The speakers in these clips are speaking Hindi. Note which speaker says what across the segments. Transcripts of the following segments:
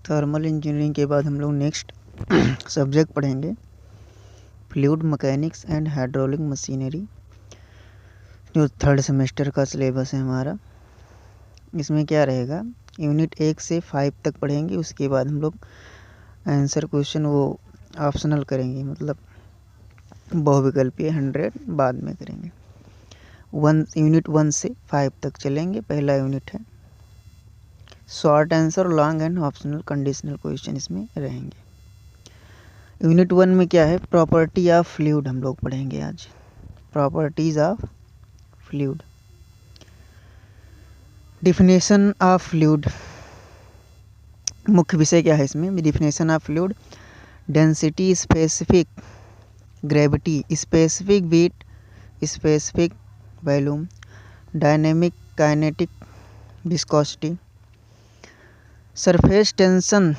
Speaker 1: थर्मल इंजीनियरिंग के बाद हम लोग नेक्स्ट सब्जेक्ट पढ़ेंगे fluid mechanics and hydraulic machinery, जो थर्ड सेमेस्टर का सिलेबस है हमारा। इसमें क्या रहेगा, यूनिट 1 से 5 तक पढ़ेंगे। उसके बाद हम लोग आंसर क्वेश्चन वो ऑप्शनल करेंगे, मतलब बहुविकल्पीय 100 बाद में करेंगे। यूनिट 1 से 5 तक चलेंगे। पहला यूनिट है short answer, long and optional conditional question इसमें रहेंगे। यूनिट 1 में क्या है, प्रॉपर्टी ऑफ फ्लूइड हम लोग पढ़ेंगे आज। Properties of fluid, definition of fluid, मुख्य विषय क्या है इसमें, definition of fluid, density, specific gravity, specific weight, specific volume, dynamic kinetic viscosity, surface tension,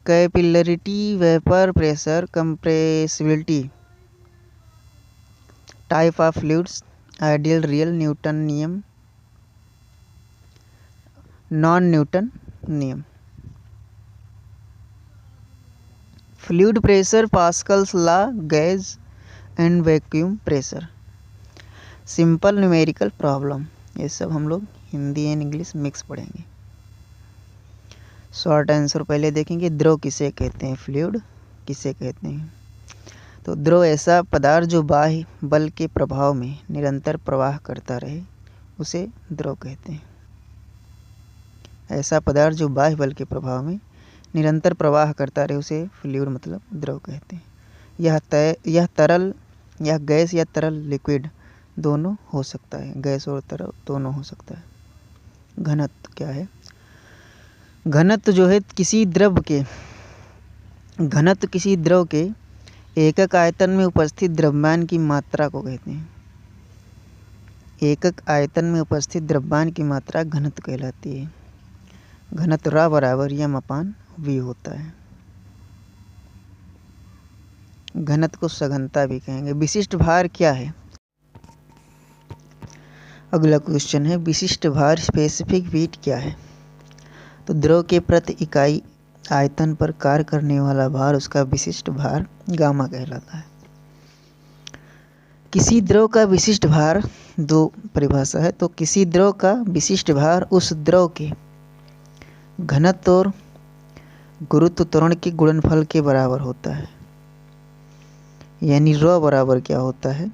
Speaker 1: capillarity, vapour pressure, compressibility, type of fluids, ideal, real, Newton नियम, नॉन न्यूटन नियम, fluid pressure, Pascal's law, gas and vacuum pressure, simple numerical problem. ये सब हम लोग हिंदी एंड इंग्लिश मिक्स पढ़ेंगे। शॉर्ट आंसर पहले देखेंगे, द्रव किसे कहते हैं, फ्लूइड किसे कहते हैं। तो द्रव ऐसा पदार्थ जो बाह्य बल के प्रभाव में निरंतर प्रवाह करता रहे, उसे द्रव कहते हैं। ऐसा पदार्थ जो बाह्य बल के प्रभाव में निरंतर प्रवाह करता रहे, उसे फ्लूइड मतलब द्रव कहते हैं। यह तरल या गैस या तरल लिक्विड दोनों हो सकता है, गैस और तरल दोनों हो सकता है। घनत्व क्या है, घनत्व जो है किसी द्रव के एकक आयतन में उपस्थित द्रव्यमान की मात्रा को कहते हैं। एकक आयतन में उपस्थित द्रव्यमान की मात्रा घनत्व कहलाती है। घनत्व R बराबर m/v होता है। घनत्व को सघनता भी कहेंगे। विशिष्ट भार क्या है, अगला क्वेश्चन है विशिष्ट भार, स्पेसिफिक वेट क्या है। तो द्रव के प्रति इकाई आयतन पर कार्य करने वाला भार, उसका विशिष्ट भार गामा कहलाता है। किसी द्रव का विशिष्ट भार, दो परिभाषा है। तो किसी द्रव का विशिष्ट भार उस द्रव के घनत्व और गुरुत्व त्वरण के गुणनफल के बराबर होता है। यानी R बराबर क्या होता है,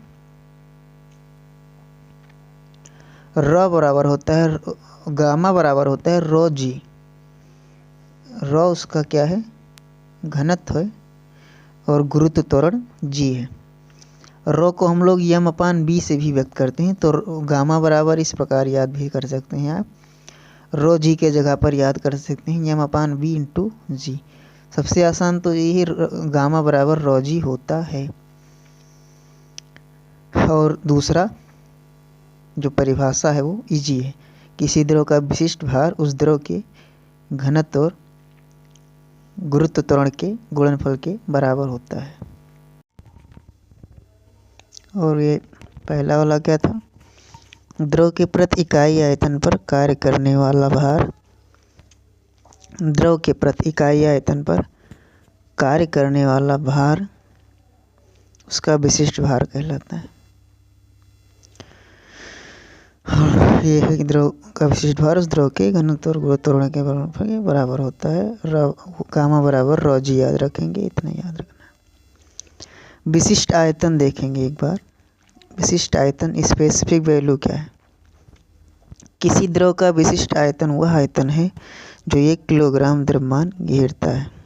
Speaker 1: R बराबर होता है, गामा बराबर होता है ρg। र उसका क्या है, घनत्व है, और गुरुत्व त्वरण g है। रो को हम लोग m/b से भी व्यक्त करते हैं। तो गामा बराबर इस प्रकार याद भी कर सकते हैं आप, रो जी के जगह पर याद कर सकते हैं m/b × g। सबसे आसान तो यही गामा बराबर रो जी होता है। और दूसरा जो परिभाषा है वो Eg है। किसी द्रव का विशिष्ट भार उस द्रव के घनत्व और गुरुत्व त्वरण के गुणनफल के बराबर होता है। और ये पहला वाला क्या था, द्रव के प्रति इकाई आयतन पर कार्य करने वाला भार, द्रव के प्रति इकाई आयतन पर कार्य करने वाला भार उसका विशिष्ट भार कहलाता है। ये है कि द्रव का विशिष्ट भार उस द्रव के घनत्व और गुरुत्व त्वरण के बराबर होता है। गामा बराबर ρg याद रखेंगे, इतना याद रखना। विशिष्ट आयतन देखेंगे एक बार। विशिष्ट आयतन, स्पेसिफिक वैल्यू क्या है। किसी द्रव का विशिष्ट आयतन वह आयतन है जो 1 किलोग्राम द्रव्यमान घेरता है।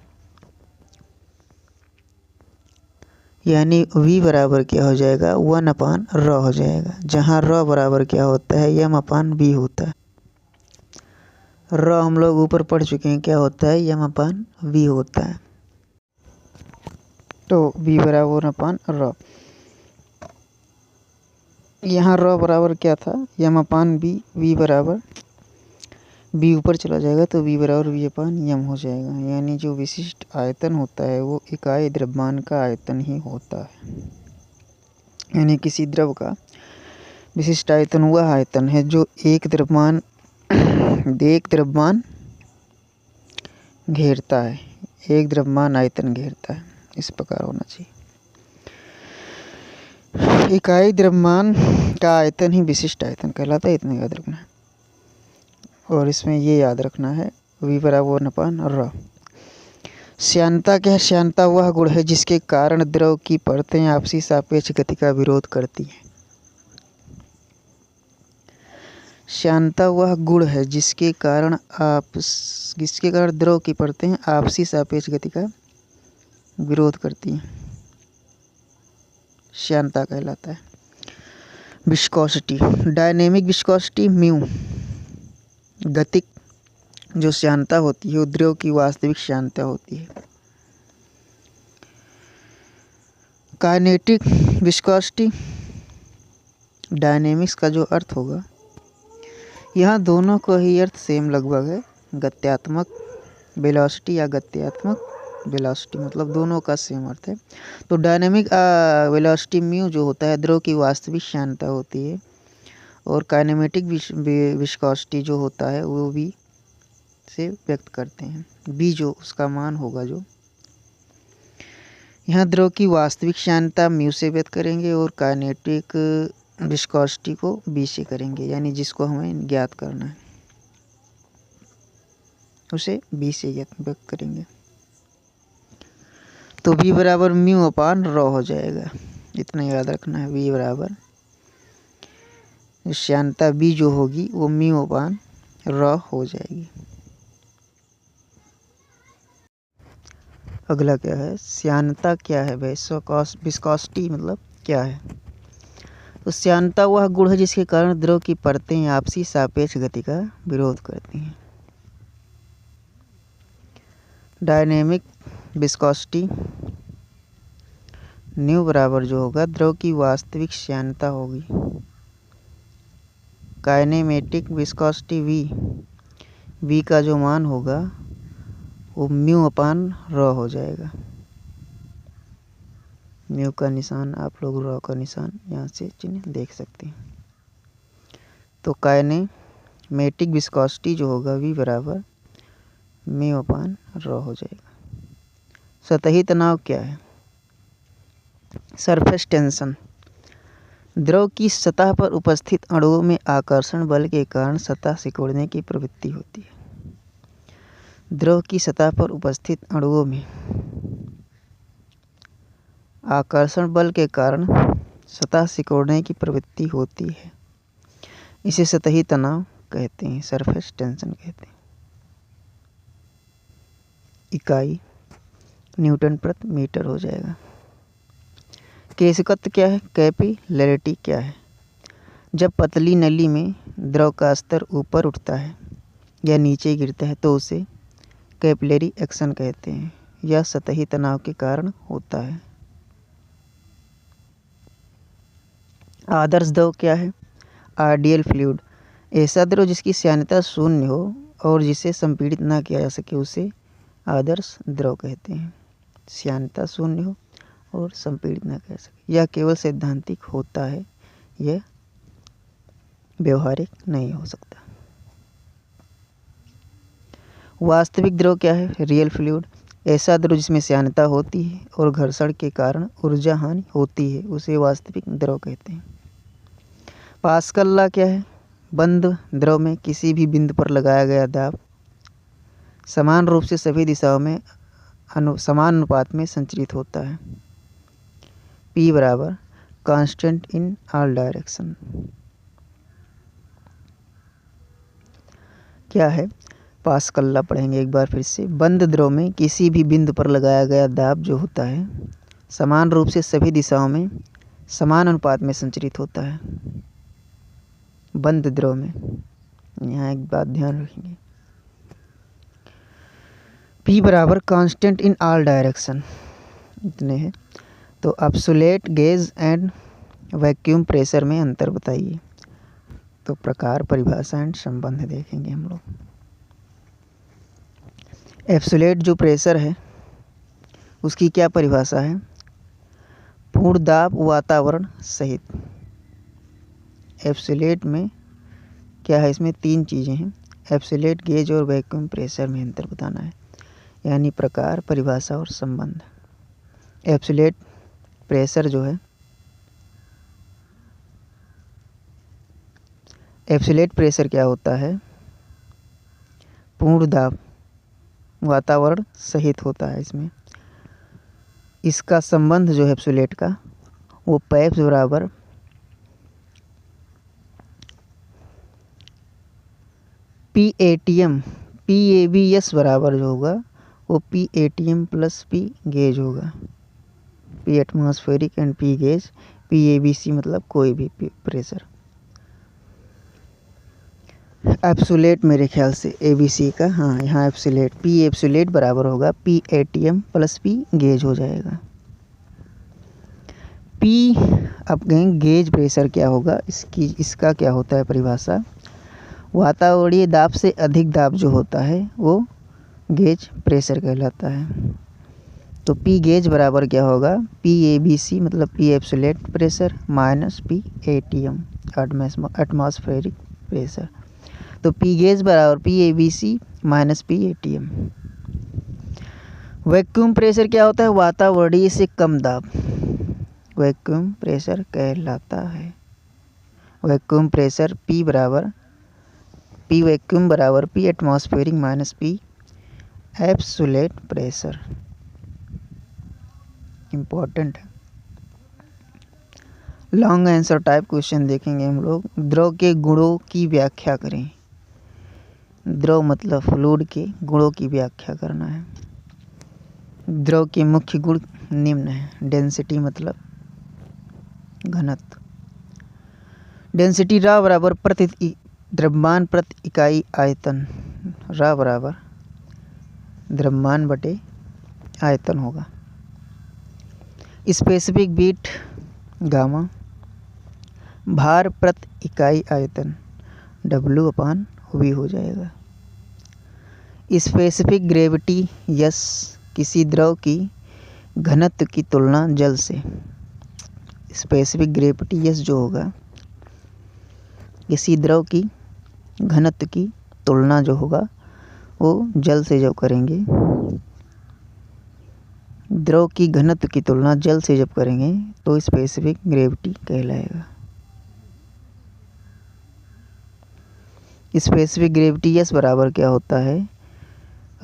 Speaker 1: यानी V बराबर क्या हो जाएगा, 1/r हो जाएगा, जहाँ R बराबर क्या होता है, m/b होता है। R हम लोग ऊपर पढ़ चुके हैं क्या होता है, m/v होता है। तो V बराबर 1/r। यहाँ R बराबर क्या था, m/b, V बराबर b ऊपर चला जाएगा तो V बराबर V/m हो जाएगा। यानी जो विशिष्ट आयतन होता है वो इकाई द्रव्यमान का आयतन ही होता है। यानी किसी द्रव का विशिष्ट आयतन वह आयतन है जो एक द्रव्यमान घेरता है, एक द्रव्यमान आयतन घेरता है, इस प्रकार होना चाहिए। इकाई द्रव्यमान का आयतन ही विशिष्ट आयतन कहलाता है, इतना याद रखना है। और इसमें ये याद रखना है V बराबर 1/r। श्यानता क्या है? श्यानता वह गुण है जिसके कारण द्रव की परतें आपसी सापेक्ष गति का विरोध करती हैं। श्यानता वह गुण है जिसके कारण द्रव की परतें आपसी सापेक्ष गति का विरोध करती हैं, श्यानता कहलाता है। विस्कोसिटी, डायनेमिक विस्कोसिटी म्यू, गतिक जो श्यानता होती है वो द्रव की वास्तविक श्यानता होती है। काइनेटिक विस्कोसिटी, डायनेमिक्स का जो अर्थ होगा, यहाँ दोनों का ही अर्थ सेम लगभग है। गत्यात्मक वेलोसिटी या गत्यात्मक वेलोसिटी, मतलब दोनों का सेम अर्थ है। तो डायनेमिक वेलोसिटी म्यू जो होता है द्रव की वास्तविक श्यानता होती है, और काइनेमेटिक विस्कोसिटी जो होता है वो भी से व्यक्त करते हैं। बी जो उसका मान होगा, जो यहाँ द्रव की वास्तविक श्यानता म्यू से व्यक्त करेंगे और काइनेटिक विस्कोसिटी को बी से करेंगे, यानी जिसको हमें ज्ञात करना है उसे बी से व्यक्त करेंगे। तो V बराबर म्यू अपान रॉ हो जाएगा, इतना याद रखना है। V बराबर श्यानता B जो होगी वो म्यू अपान रॉ हो जाएगी। अगला क्या है? श्यानता क्या है भाई? विस्कोसिटी मतलब क्या है? तो श्यानता वह गुण है जिसके कारण द्रव की परतें आपसी सापेक्ष गति का विरोध करती हैं। डायनेमिक विस्कोसिटी न्यू बराबर जो होगा द्रव की वास्तविक श्यानता होगी। काइनेमेटिक विस्कोसिटी V का जो मान होगा वो म्यू अपान रॉ हो जाएगा। म्यू का निशान आप लोग रॉ का निशान यहाँ से चिन्ह देख सकते हैं। तो काइनेमेटिक विस्कोसिटी जो होगा V बराबर म्यू अपान रॉ हो जाएगा। सतही तनाव क्या है? सरफेस टेंशन, द्रव की सतह पर उपस्थित अणुओं में आकर्षण बल के कारण सतह सिकुड़ने की प्रवृत्ति होती है। द्रव की सतह पर उपस्थित अणुओं में आकर्षण बल के कारण सतह सिकुड़ने की प्रवृत्ति होती है, इसे सतही तनाव कहते हैं, सरफेस टेंशन कहते हैं। इकाई न्यूटन प्रति मीटर हो जाएगा। केशिकत्व क्या है? कैपिलैरिटी क्या है? जब पतली नली में द्रव का स्तर ऊपर उठता है या नीचे गिरता है तो उसे कैपिलरी एक्शन कहते हैं। यह सतही तनाव के कारण होता है। आदर्श द्रव क्या है? आइडियल फ्लूइड, ऐसा द्रव जिसकी श्यानता शून्य हो और जिसे संपीड़ित ना किया जा सके उसे आदर्श द्रव कहते हैं। श्यानता शून्य हो और संपीड़ित ना किया जा सके, यह केवल सैद्धांतिक होता है, यह व्यवहारिक नहीं हो सकता। वास्तविक द्रव क्या है? रियल फ्लूइड, ऐसा द्रव जिसमें श्यानता होती है और घर्षण के कारण ऊर्जा हानि होती है उसे वास्तविक द्रव कहते हैं। पास्कल लॉ क्या है? बंद द्रव में किसी भी बिंदु पर लगाया गया दाब समान रूप से सभी दिशाओं में समान अनुपात में संचरित होता है। P बराबर कांस्टेंट इन ऑल डायरेक्शन। क्या है? पास्कल लॉ पढ़ेंगे एक बार फिर से। बंद द्रव में किसी भी बिंदु पर लगाया गया दाब जो होता है समान रूप से सभी दिशाओं में समान अनुपात में संचरित होता है। बंद द्रव में, यहाँ एक बात ध्यान रखेंगे, P बराबर कांस्टेंट इन ऑल डायरेक्शन, इतने हैं। तो absolute gauge and vacuum pressure में अंतर बताइए। तो प्रकार, परिभाषा एंड संबंध देखेंगे हम लोग। एब्सोल्यूट जो प्रेशर है उसकी क्या परिभाषा है? पूर्ण दाब वातावरण सहित। एब्सोल्यूट में क्या है? इसमें तीन चीज़ें हैं। एब्सोल्यूट गेज और वैक्यूम प्रेशर में अंतर बताना है। यानी प्रकार, परिभाषा और संबंध। एब्सोल्यूट प्रेशर जो है, एब्सोल्यूट प्रेशर क्या होता है? पूर्ण दाब वातावरण सहित होता है। इसका संबंध जो है एब्सोल्यूट का, वो पैप्स बराबर PATM PABS बराबर जो होगा वो PATM प्लस P गेज होगा। P atmospheric and P gauge, PABC मतलब कोई भी प्रेशर। एब्सोल्यूट मेरे ख्याल से ABC का, हाँ यहाँ एब्सोल्यूट, P एब्सोल्यूट बराबर होगा PATM प्लस P गेज हो जाएगा। P अब कहेंगे गेज प्रेशर क्या होगा, इसका क्या होता है परिभाषा? वातावरणीय दाब से अधिक दाब जो होता है वो गेज प्रेशर कहलाता है। तो P गेज बराबर क्या होगा? PABC मतलब P absolute pressure minus PATM atmospheric pressure. तो P गेज बराबर PABC minus PATM। Vacuum pressure क्या होता है? वातावरणीय से कम दाब वैक्यूम प्रेशर कहलाता है। वैक्यूम प्रेशर P वैक्यूम बराबर P atmospheric minus P absolute pressure. Important है। लॉन्ग आंसर टाइप क्वेश्चन देखेंगे हम लोग। द्रव के गुणों की व्याख्या करें। द्रव मतलब फ्लूइड के गुणों की व्याख्या करना है। द्रव के मुख्य गुण निम्न है। डेंसिटी मतलब घनत्व। डेंसिटी रा बराबर प्रति द्रव्यमान प्रति इकाई आयतन। रा बराबर द्रव्यमान बटे आयतन होगा। Specific weight gamma. भार प्रति इकाई आयतन W/V हो जाएगा। स्पेसिफिक ग्रेविटी यस, किसी द्रव की घनत्व की तुलना जल से। स्पेसिफिक ग्रेविटी यस जो होगा, किसी द्रव की घनत्व की तुलना जो होगा वो जल से जब करेंगे, द्रव की घनत्व की तुलना जल से जब करेंगे तो स्पेसिफिक ग्रेविटी कहलाएगा। स्पेसिफिक ग्रेविटी यस बराबर क्या होता है?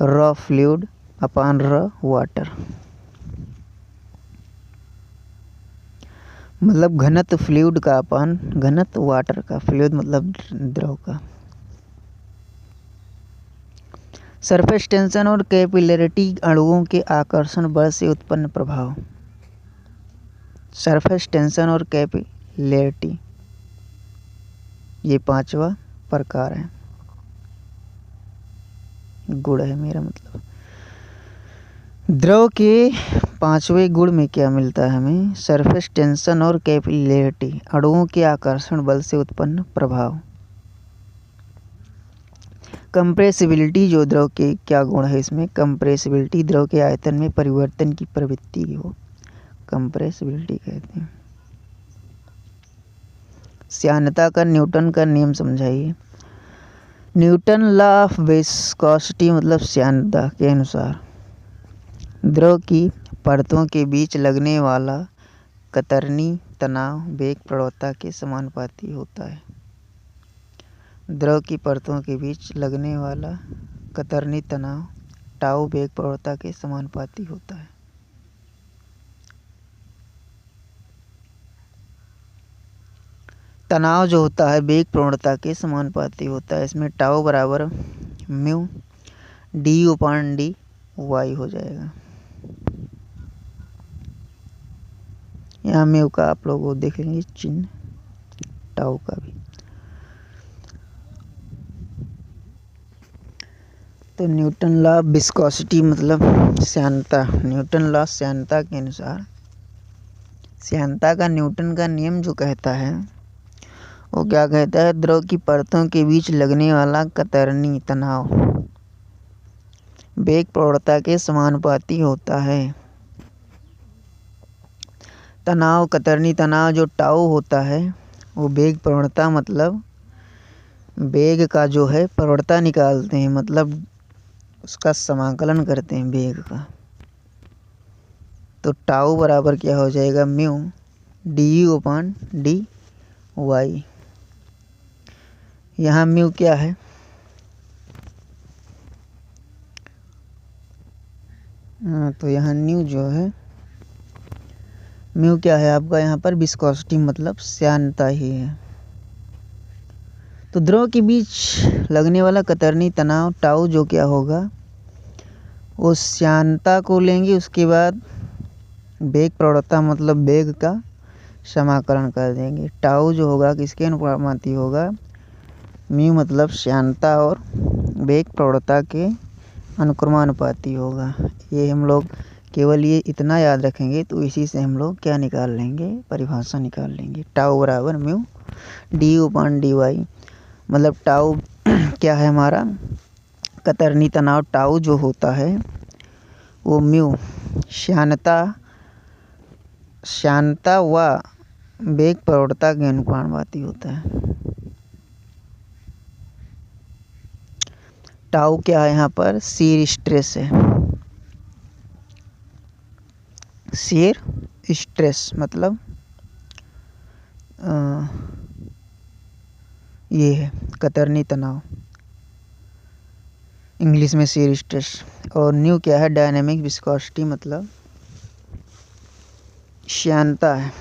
Speaker 1: Raw fluid upon raw water. मतलब घनत्व फ्लूइड का अपॉन घनत्व वाटर का। फ्लूइड मतलब द्रव का। सरफेस टेंशन और कैपिलरिटी अणुओं के आकर्षण बल से उत्पन्न प्रभाव। सरफेस टेंशन और कैपिलरिटी ये पांचवा प्रकार है, गुण है मेरा मतलब। द्रव के पांचवें गुण में क्या मिलता है हमें? सरफेस टेंशन और कैपिलरिटी अणुओं के आकर्षण बल से उत्पन्न प्रभाव। कंप्रेसिबिलिटी जो द्रव के क्या गुण है इसमें? कंप्रेसिबिलिटी द्रव के आयतन में परिवर्तन की प्रवृत्ति हो कंप्रेसिबिलिटी कहते हैं। श्यानता का न्यूटन का नियम समझाइए। न्यूटन लॉ ऑफ विस्कोसिटी मतलब श्यानता के अनुसार द्रव की परतों के बीच लगने वाला कतरनी तनाव वेग प्रवणता के समानुपाती होता है। द्रव की परतों के बीच लगने वाला कतरनी तनाव टाउ वेग प्रवणता के समानुपाती होता है। तनाव जो होता है वेग प्रवणता के समानुपाती होता है। इसमें टाउ बराबर म्यू du/dy हो जाएगा। यहाँ म्यू का आप लोग वो देख लेंगे चिन्ह, टाउ का भी। तो न्यूटन लॉ विस्कोसिटी मतलब श्यानता। न्यूटन लॉ श्यानता के अनुसार श्यानता का न्यूटन का नियम जो कहता है वो क्या कहता है? द्रव की परतों के बीच लगने वाला कतरनी तनाव वेग प्रवणता के समानुपाती होता है। तनाव कतरनी तनाव जो टाउ होता है वो वेग प्रवणता मतलब वेग का जो है प्रवणता निकालते हैं, मतलब उसका समाकलन करते हैं वेग का, तो टाउ बराबर क्या हो जाएगा, म्यू du/dy। यहाँ म्यू क्या है, तो यहाँ न्यू जो है, म्यू क्या है आपका यहाँ पर, विस्कोसिटी मतलब श्यानता ही है। तो द्रव के बीच लगने वाला कतरनी तनाव टाउ जो क्या होगा, वो श्यानता को लेंगे, उसके बाद वेग प्रवणता मतलब वेग का समाकलन कर देंगे। टाउ जो होगा किसके अनुपाती होगा, म्यू मतलब श्यानता और वेग प्रवणता के अनुक्रमानुपाती होगा। ये हम लोग केवल ये इतना याद रखेंगे तो इसी से हम लोग क्या निकाल लेंगे, परिभाषा निकाल लेंगे। टाउ बराबर म्यू du/dy, मतलब टाउ क्या है हमारा, कतरनी तनाव टाउ जो होता है वो म्यू श्यानता व वेग प्रवणता के अनुपाती होता है। टाउ क्या है यहाँ पर, शियर स्ट्रेस है। शियर स्ट्रेस मतलब ये है कतरनी तनाव, इंग्लिश में शियर स्ट्रेस। और न्यू क्या है, डायनेमिक विस्कोसिटी मतलब श्यानता है।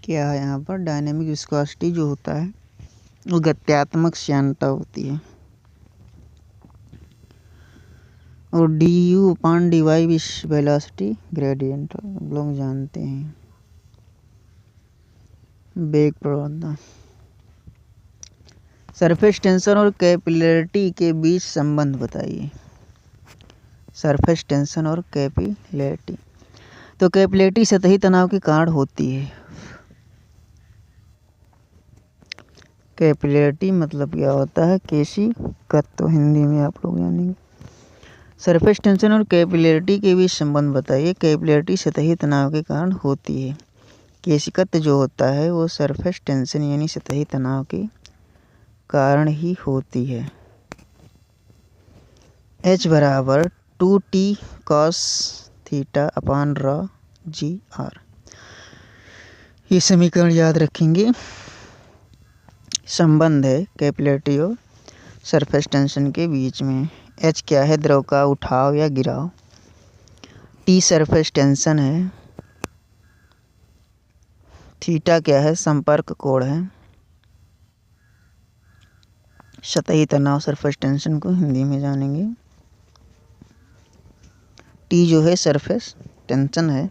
Speaker 1: क्या है यहाँ पर, डायनेमिक विस्कोसिटी जो होता है वो गत्यात्मक श्यानता होती है। और du/dy वेलोसिटी ग्रेडियंट लोग जानते हैं, वेग प्रवणता। सरफेस टेंशन और कैपिलरिटी के बीच संबंध बताइए। सरफेस टेंशन और कैपिलरिटी, तो कैपिलरिटी सतही तनाव के कारण होती है। कैपिलरिटी मतलब क्या होता है, केशिकत्व, हिंदी में आप लोग जानेंगे। सरफेस टेंशन और कैपिलरिटी के बीच संबंध बताइए। कैपिलरिटी सतही तनाव के कारण होती है, केशिकत्व जो होता है वो सरफेस टेंशन यानी सतही तनाव के कारण ही होती है। H बराबर 2t cos θ/ρ/g/r, ये समीकरण याद रखेंगे। संबंध है कैपिलरिटी और सरफेस टेंशन के बीच में। H क्या है, द्रव का उठाव या गिराव। T सरफेस टेंशन है। थीटा क्या है, संपर्क कोण है। सतही तनाव सरफेस टेंशन को हिंदी में जानेंगे। T जो है सरफेस टेंशन है।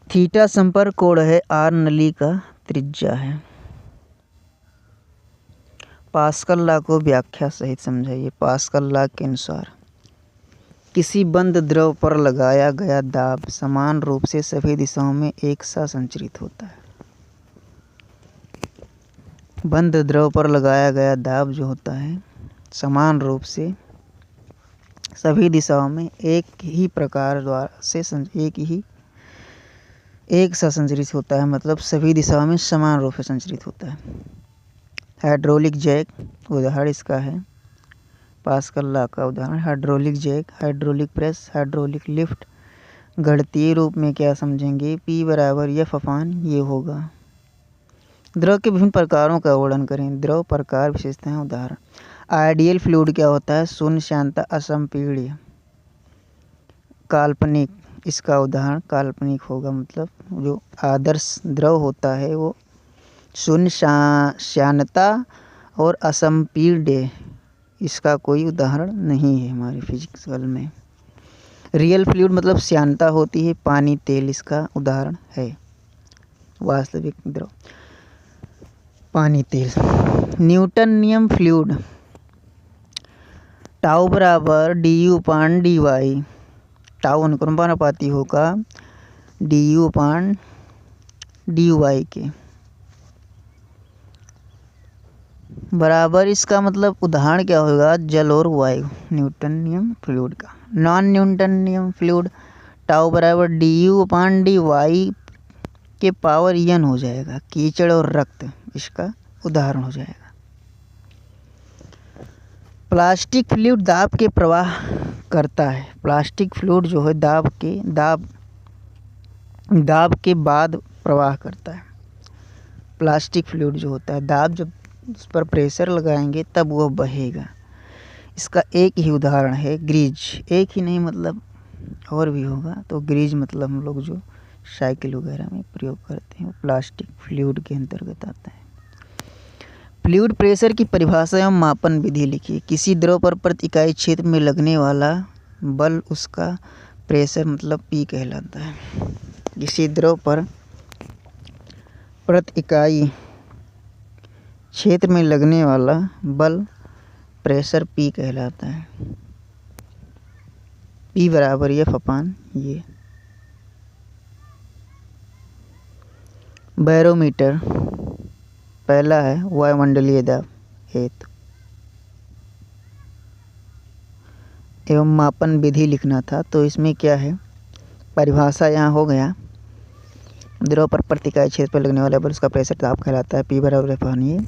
Speaker 1: थीटा संपर्क कोण है। R नली का त्रिज्या है। पास्कल लॉ को व्याख्या सहित समझाइए। पास्कल लॉ के अनुसार किसी बंद द्रव पर लगाया गया दाब समान रूप से सभी दिशाओं में एक सा संचरित होता है। बंद द्रव पर लगाया गया दाब जो होता है समान रूप से सभी दिशाओं में एक ही प्रकार द्वारा से एक सा संचरित होता है, मतलब सभी दिशाओं में समान रूप से संचरित होता है। हाइड्रोलिक जैक उदाहरण इसका है। पास्कल लॉ का उदाहरण hydraulic jack, hydraulic press, hydraulic lift. गणितीय रूप में क्या समझेंगे, P बराबर F/, ये होगा। द्रव के विभिन्न प्रकारों का वर्णन करें। द्रव प्रकार विशेषताएं उदाहरण। आइडियल फ्लूइड क्या होता है, शून्य श्यानता असंपीड्य। काल्पनिक, इसका उदाहरण काल्पनिक होगा, मतलब जो आदर्श द्रव होता है वो शून्य श्यानता और असंपीड्य, इसका कोई उदाहरण नहीं है हमारे फिजिक्सल में। रियल फ्लूइड मतलब श्यानता होती है, पानी तेल इसका उदाहरण है। वास्तविक द्रव पानी तेल। न्यूटन नियम फ्लूइड, टाउ बराबर du/dy। टाउ अनुक्रमानुपाती होगा du/dy के बराबर। इसका मतलब उदाहरण क्या होगा, जल और वायु। न्यूटन नियम फ्लूइड का। नॉन न्यूटन नियम फ्लूइड, टाउ बराबर du/dy के पावर n हो जाएगा। कीचड़ और रक्त इसका उदाहरण हो जाएगा। प्लास्टिक फ्लूइड दाब के प्रवाह करता है। प्लास्टिक फ्लूइड जो है दाब के बाद प्रवाह करता है। प्लास्टिक फ्लूइड जो होता है दाब जब उस पर प्रेशर लगाएंगे तब वह बहेगा। इसका एक ही उदाहरण है ग्रीज। एक ही नहीं मतलब और भी होगा। तो ग्रीज मतलब हम लोग जो साइकिल वगैरह में प्रयोग करते हैं वो प्लास्टिक फ्लूइड के अंतर्गत आता है। फ्लूइड प्रेशर की परिभाषा एवं मापन विधि लिखिए। किसी द्रव पर प्रति इकाई क्षेत्र में लगने वाला बल उसका प्रेशर मतलब P कहलाता है। किसी द्रव पर प्रति इकाई क्षेत्र में लगने वाला बल प्रेशर P कहलाता है। P बराबर F अपान ये। बैरोमीटर पहला है वायुमंडलीय दाब हेतु एवं मापन विधि लिखना था। तो इसमें क्या है परिभाषा यहाँ हो गया। द्रव पर प्रति इकाई क्षेत्र पर लगने वाला बल उसका प्रेशर दाब कहलाता है। P बराबर F अपान ये।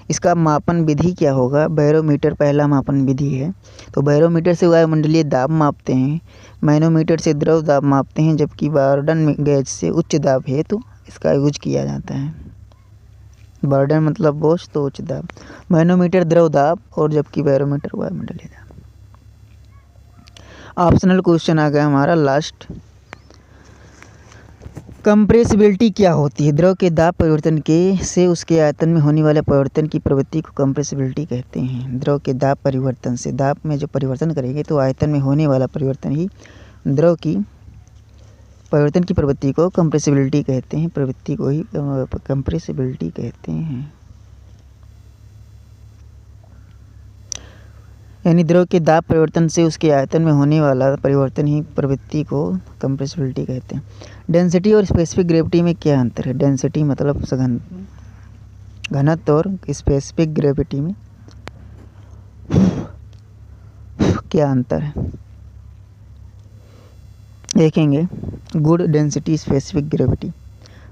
Speaker 1: इसका मापन विधि क्या होगा। बैरोमीटर पहला मापन विधि है। तो बैरोमीटर से वायुमंडलीय दाब मापते हैं। मैनोमीटर से द्रव दाब मापते हैं। जबकि बार्डन गेज से उच्च दाब हेतु इसका यूज किया जाता है। बार्डन मतलब बोझ तो उच्च दाब। मैनोमीटर द्रव दाब और जबकि बैरोमीटर वायुमंडलीय दाब। ऑप्शनल क्वेश्चन आ गया हमारा लास्ट। कंप्रेसिबिलिटी क्या होती है। द्रव के दाब परिवर्तन के से उसके आयतन में होने वाले परिवर्तन की प्रवृत्ति को कंप्रेसिबिलिटी कहते हैं। द्रव के दाब परिवर्तन से दाब में जो परिवर्तन करेंगे तो आयतन में होने वाला परिवर्तन ही द्रव की परिवर्तन की प्रवृत्ति को कंप्रेसिबिलिटी कहते हैं। प्रवृत्ति को ही कंप्रेसिबिलिटी कहते हैं। यानी द्रव के दाब परिवर्तन से उसके आयतन में होने वाला परिवर्तन ही प्रवृत्ति को कंप्रेसिबिलिटी कहते हैं। डेंसिटी और स्पेसिफिक ग्रेविटी में क्या अंतर है। डेंसिटी मतलब सघन घनत्व और स्पेसिफिक ग्रेविटी में क्या अंतर है देखेंगे। गुड डेंसिटी स्पेसिफिक ग्रेविटी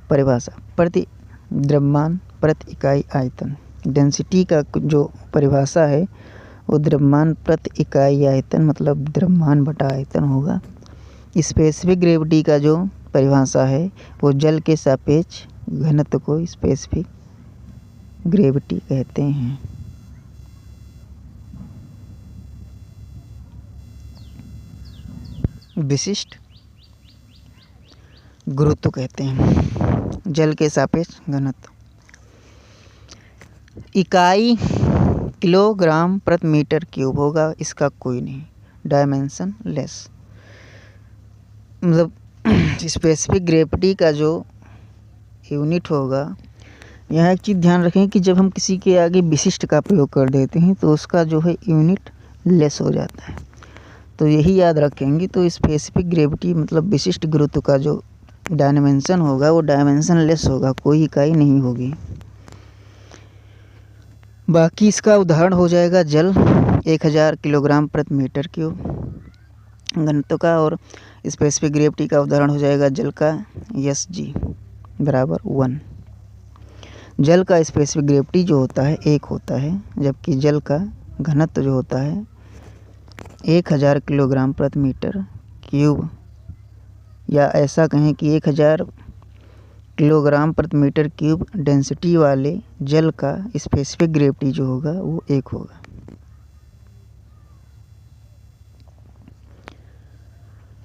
Speaker 1: परिभाषा प्रति द्रव्यमान प्रति इकाई आयतन। डेंसिटी का जो परिभाषा है वो द्रव्यमान प्रति इकाई आयतन मतलब द्रव्यमान बटा आयतन होगा। स्पेसिफिक ग्रेविटी का जो परिभाषा है वो जल के सापेक्ष घनत्व को स्पेसिफिक ग्रेविटी कहते हैं। विशिष्ट गुरुत्व कहते हैं जल के सापेक्ष घनत्व। इकाई किलोग्राम प्रति मीटर क्यूब होगा। इसका कोई नहीं डायमेंशन लेस मतलब स्पेसिफिक ग्रेविटी का जो यूनिट होगा। यहाँ एक चीज़ ध्यान रखें कि जब हम किसी के आगे विशिष्ट का प्रयोग कर देते हैं तो उसका जो है यूनिट लेस हो जाता है। तो यही याद रखेंगे। तो स्पेसिफिक ग्रेविटी मतलब विशिष्ट गुरुत्व का जो डायमेंशन होगा वो डायमेंशन लेस होगा, कोई इकाई नहीं होगी। बाकी इसका उदाहरण हो जाएगा जल 1000 किलोग्राम प्रति मीटर क्यूब घनत्व का। और स्पेसिफिक ग्रेविटी का उदाहरण हो जाएगा जल का Sg बराबर 1। जल का स्पेसिफिक ग्रेविटी जो होता है 1 होता है। जबकि जल का घनत्व जो होता है 1000 किलोग्राम प्रति मीटर क्यूब, या ऐसा कहें कि 1000 किलोग्राम प्रति मीटर क्यूब डेंसिटी वाले जल का स्पेसिफिक ग्रेविटी जो होगा वो 1 होगा।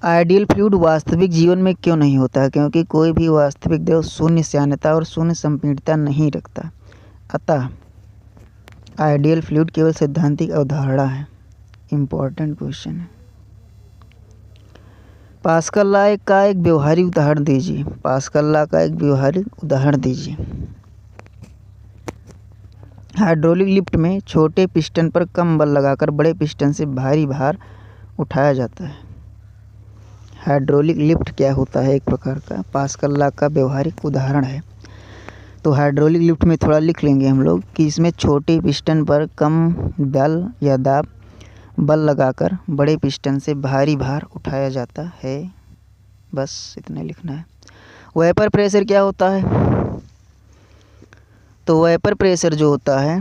Speaker 1: आइडियल फ्लूइड वास्तविक जीवन में क्यों नहीं होता है। क्योंकि कोई भी वास्तविक द्रव शून्य श्यानता और शून्य संपीड़ितता नहीं रखता। अतः आइडियल फ्लूइड केवल सैद्धांतिक अवधारणा है। इम्पोर्टेंट क्वेश्चन है। पास्कल लॉ का एक व्यवहारिक उदाहरण दीजिए। पास्कल लॉ का एक व्यवहारिक उदाहरण दीजिए। हाइड्रोलिक लिफ्ट में छोटे पिस्टन पर कम बल लगाकर बड़े पिस्टन से भारी भार उठाया जाता है। हाइड्रोलिक लिफ्ट क्या होता है। एक प्रकार का पास्कल लॉ का व्यवहारिक उदाहरण है। तो हाइड्रोलिक लिफ्ट में थोड़ा लिख लेंगे हम लोग कि इसमें छोटे पिस्टन पर कम बल या दाब बल लगाकर बड़े पिस्टन से भारी भार उठाया जाता है। बस इतना लिखना है। वेपर प्रेशर क्या होता है। तो वेपर प्रेशर जो होता है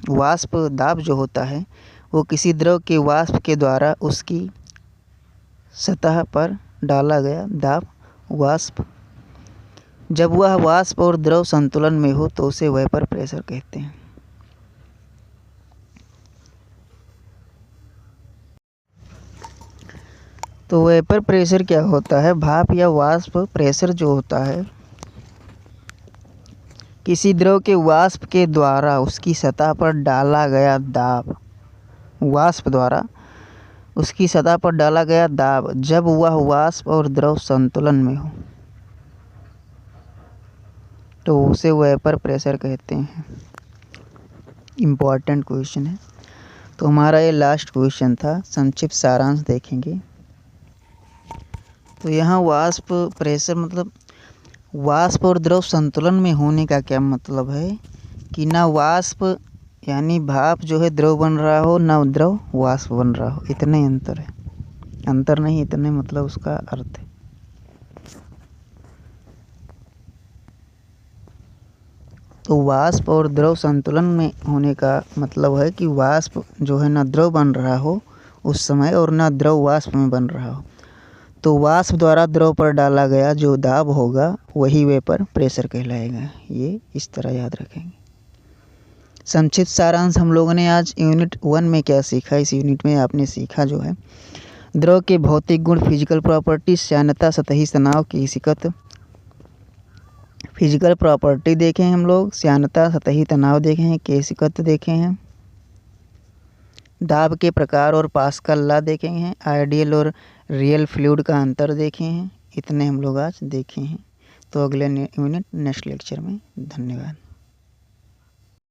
Speaker 1: वाष्प दाब जो होता है वो किसी द्रव के वाष्प के द्वारा उसकी सतह पर डाला गया दाब। वाष्प, जब वह वाष्प और द्रव संतुलन में हो तो उसे वेपर प्रेशर कहते हैं। तो वेपर प्रेशर क्या होता है? भाप या वाष्प प्रेशर जो होता है किसी द्रव के वाष्प के द्वारा उसकी सतह पर डाला गया दाब। वाष्प द्वारा उसकी सतह पर डाला गया दाब जब वह वाष्प और द्रव संतुलन में हो तो उसे वेपर प्रेशर कहते हैं। इम्पॉर्टेंट क्वेश्चन है। तो हमारा ये लास्ट क्वेश्चन था। संक्षिप्त सारांश देखेंगे। तो यहाँ वाष्प प्रेशर मतलब वाष्प और द्रव संतुलन में होने का क्या मतलब है कि ना वाष्प यानी भाप जो है द्रव बन रहा हो, ना द्रव वाष्प बन रहा हो। इतने अंतर है, अंतर नहीं, इतने मतलब उसका अर्थ है। तो वाष्प और द्रव संतुलन में होने का मतलब है कि वाष्प जो है ना द्रव बन रहा हो उस समय और ना द्रव वाष्प में बन रहा हो। तो वाष्प द्वारा द्रव पर डाला गया जो दाब होगा वही वेपर प्रेशर कहलाएगा। ये इस तरह याद रखेंगे। संक्षिप्त सारांश हम लोगों ने आज यूनिट 1 में क्या सीखा। इस यूनिट में आपने सीखा जो है द्रव के भौतिक गुण, फिजिकल प्रॉपर्टी, श्यानता, सतही तनाव, केशिकत। फिजिकल प्रॉपर्टी देखे हैं हम लोग, श्यानता, सतही तनाव देखे हैं, केशिकत देखे हैं, दाब के प्रकार और पास्कल लॉ देखे हैं, आइडियल और रियल फ्लूइड का अंतर देखे हैं। इतने हम लोग आज देखे हैं। तो अगले यूनिट नेक्स्ट लेक्चर में। धन्यवाद।